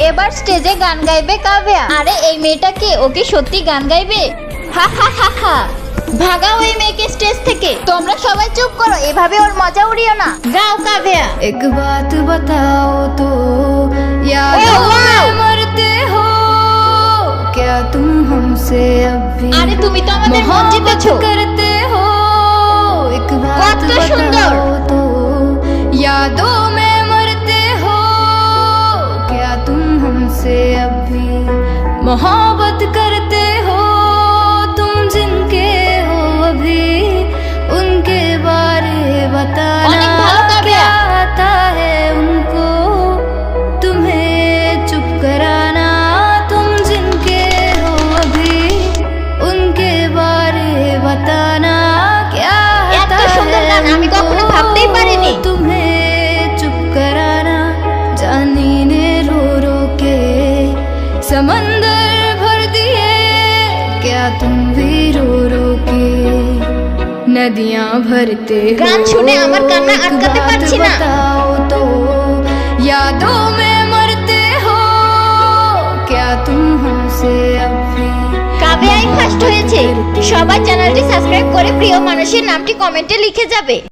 এবার স্টেজে গান গাইবে কাব্যা। আরে এই মেয়েটা কে? ও কি সত্যি গান গাইবে? হা হা হা হা। ভাগাও এই মেয়েকে স্টেজ থেকে। তোমরা সবাই চুপ করো, এভাবে ওর মজা উড়িও না। গাও কাব্যা। एक बात बताओ तो ओह, यादों में वाओ। मरते हो क्या तुम हमसे अब भी আরে তুমি তো আমাদের মন मोहब्बत জিতেছো। करते हो एक बात কত সুন্দর। बताओ तो यादों में मरते हो क्या तुम हमसे अब भी मोहब्बत करते हो तुम जिनके हो अभी उनके बारे बताना অনেক ভালো কাব্যা। क्या आता है उनको तुम्हें चुप कराना तुम जिनके हो अभी उनके बारे बताना क्या এত आता সুন্দর है গান আমি কখনো उनको ভাবতেই পারিনি। तुम्हें चुप कराना जानी ने रो रो के समंदर भर दिए क्या तुम भी रो रो के नदियां भरते हो গান শুনে আমার কান্না एक আটকাতে बात পারছি না। बताओ तो यादों में मरते हो क्या तुम हमसे अब भी কাব্যাই ফার্স্ট হয়েছে। সবাই চ্যানেলটি সাবস্ক্রাইব করে প্রিয় মানুষের নামটি কমেন্টে লিখে যাবে।